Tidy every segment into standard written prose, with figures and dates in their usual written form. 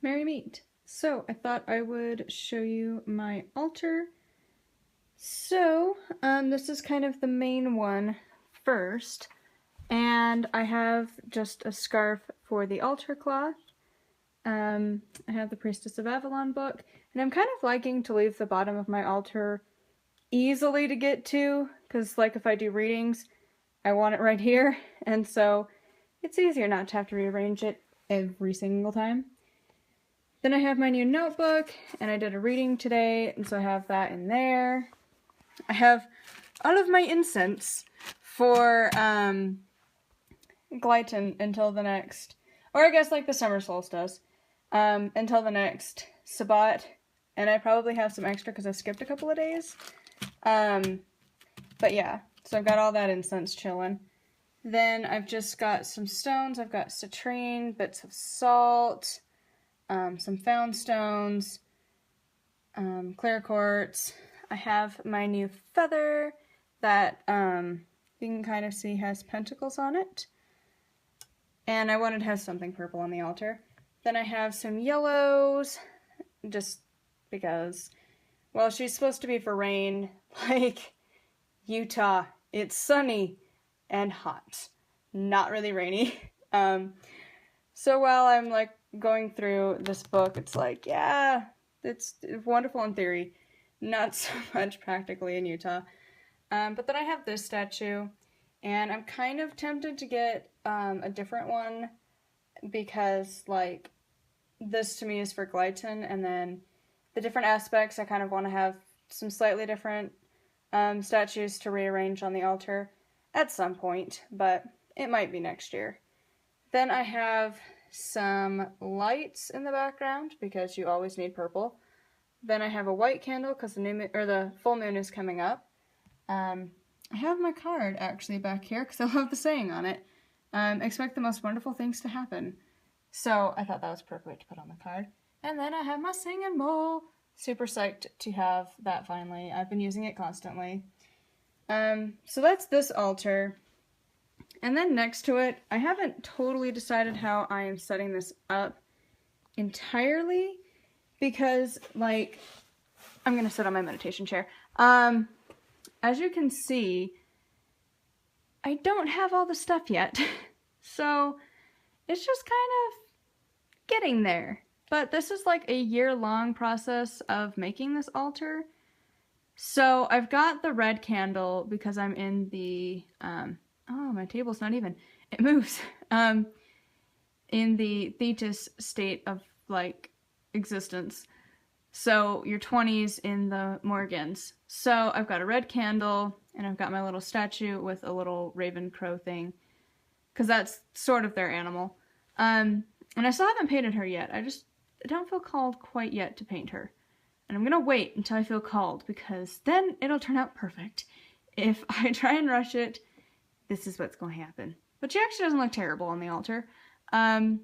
merry meet. So I thought I would show you my altar. So this is kind of the main one first, and I have just a scarf for the altar cloth. I have the Priestess of Avalon book, and I'm kind of liking to leave the bottom of my altar easily to get to, because like if I do readings, I want it right here, and so it's easier not to have to rearrange it every single time. Then I have my new notebook, and I did a reading today, and so I have that in there. I have all of my incense for Gliton until the next, or I guess like the summer solstice, until the next Sabbat, and I probably have some extra because I skipped a couple of days. But yeah, so I've got all that incense chilling. Then I've just got some stones. I've got citrine, bits of salt, some found stones, clear quartz. I have my new feather that you can kind of see has pentacles on it. And I wanted to have something purple on the altar. Then I have some yellows, just because, well, she's supposed to be for rain, like Utah. It's sunny and hot, not really rainy. So while I'm like going through this book, it's like, yeah, it's wonderful in theory, not so much practically in Utah. But then I have this statue, and I'm kind of tempted to get a different one, because like this to me is for Gliton, and then the different aspects I kind of want to have some slightly different statues to rearrange on the altar at some point, but it might be next year. Then I have some lights in the background because you always need purple. Then I have a white candle because the full moon is coming up. I have my card actually back here because I love the saying on it. Expect the most wonderful things to happen. So I thought that was perfect to put on the card. And then I have my singing bowl. Super psyched to have that finally. I've been using it constantly. So that's this altar. And then next to it, I haven't totally decided how I am setting this up entirely, because like, I'm going to sit on my meditation chair. As you can see, I don't have all the stuff yet. So it's just kind of getting there. But this is like a year-long process of making this altar. So I've got the red candle because I'm in the, oh, my table's not even, it moves. In the Thetis state of like existence. So your 20s in the Morgens. So I've got a red candle, and I've got my little statue with a little raven crow thing, because that's sort of their animal. And I still haven't painted her yet. I don't feel called quite yet to paint her. And I'm gonna wait until I feel called, because then it'll turn out perfect. If I try and rush it, this is what's going to happen. But she actually doesn't look terrible on the altar. And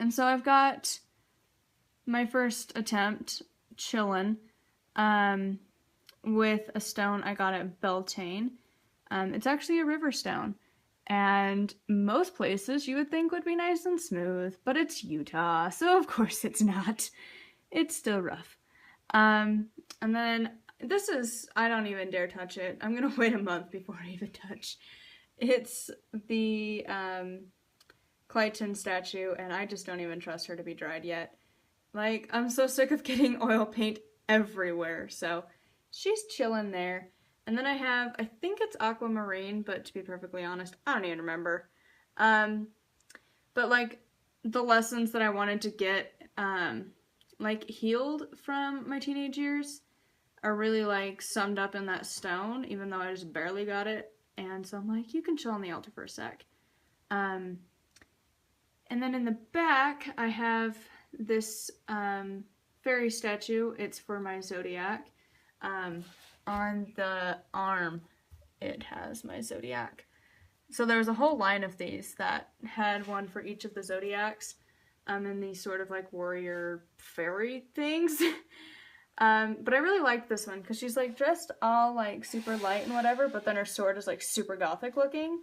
so I've got my first attempt chillin' with a stone I got at Beltane. It's actually a river stone. And most places you would think would be nice and smooth, but it's Utah, so of course it's not. It's still rough. And then this is, I don't even dare touch it. I'm gonna wait a month before I even touch. It's the Gliton statue, and I just don't even trust her to be dried yet. Like, I'm so sick of getting oil paint everywhere, so she's chilling there. And then I have, I think it's aquamarine, but to be perfectly honest, I don't even remember. But like, the lessons that I wanted to get, like, healed from my teenage years are really like summed up in that stone, even though I just barely got it. And so I'm like, you can chill on the altar for a sec. And then in the back, I have this fairy statue. It's for my zodiac. On the arm, it has my zodiac. So there was a whole line of these that had one for each of the zodiacs. And these sort of like warrior fairy things. But I really liked this one because she's like dressed all like super light and whatever, but then her sword is like super gothic looking.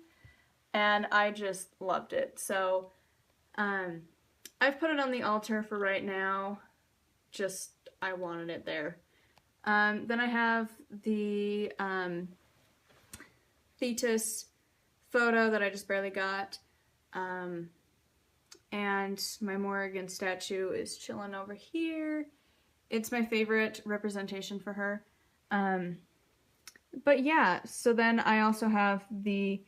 And I just loved it. So I've put it on the altar for right now. Just, I wanted it there. Then I have the Thetis photo that I just barely got. And my Morgen statue is chilling over here. It's my favorite representation for her. But yeah, so then I also have the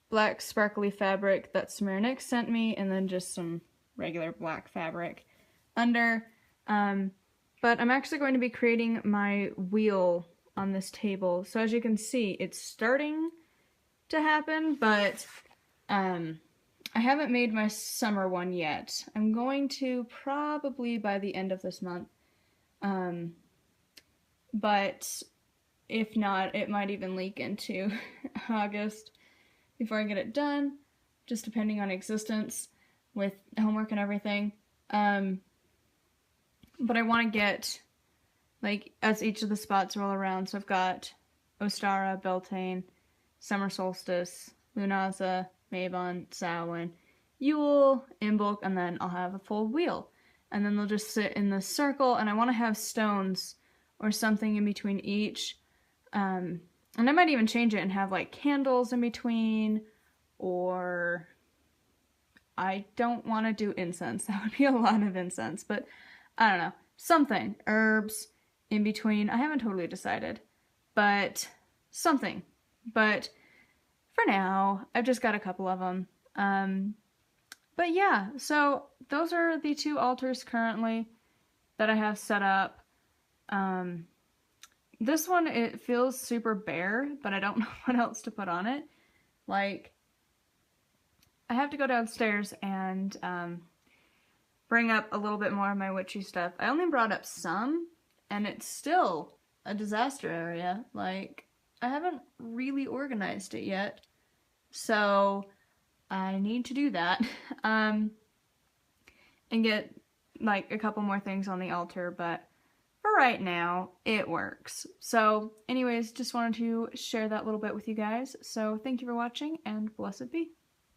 black sparkly fabric that Smirnick sent me, and then just some regular black fabric under. But I'm actually going to be creating my wheel on this table. So as you can see, it's starting to happen, but I haven't made my summer one yet. I'm going to probably by the end of this month. But if not, it might even leak into August before I get it done, just depending on existence with homework and everything. But I want to get, like, as each of the spots roll around, so I've got Ostara, Beltane, Summer Solstice, Lunaza, Mabon, Samhain, Yule, Imbolc, and then I'll have a full wheel. And then they'll just sit in this circle, and I want to have stones or something in between each. And I might even change it and have, like, candles in between, or I don't want to do incense. That would be a lot of incense, but I don't know. Something. Herbs in between. I haven't totally decided, but something. But for now, I've just got a couple of them. But yeah, so those are the two altars currently that I have set up. This one, it feels super bare, but I don't know what else to put on it. Like, I have to go downstairs and bring up a little bit more of my witchy stuff. I only brought up some, and it's still a disaster area. Like, I haven't really organized it yet, so I need to do that. And get, like, a couple more things on the altar, but for right now, it works. So, anyways, just wanted to share that little bit with you guys. So, thank you for watching, and blessed be.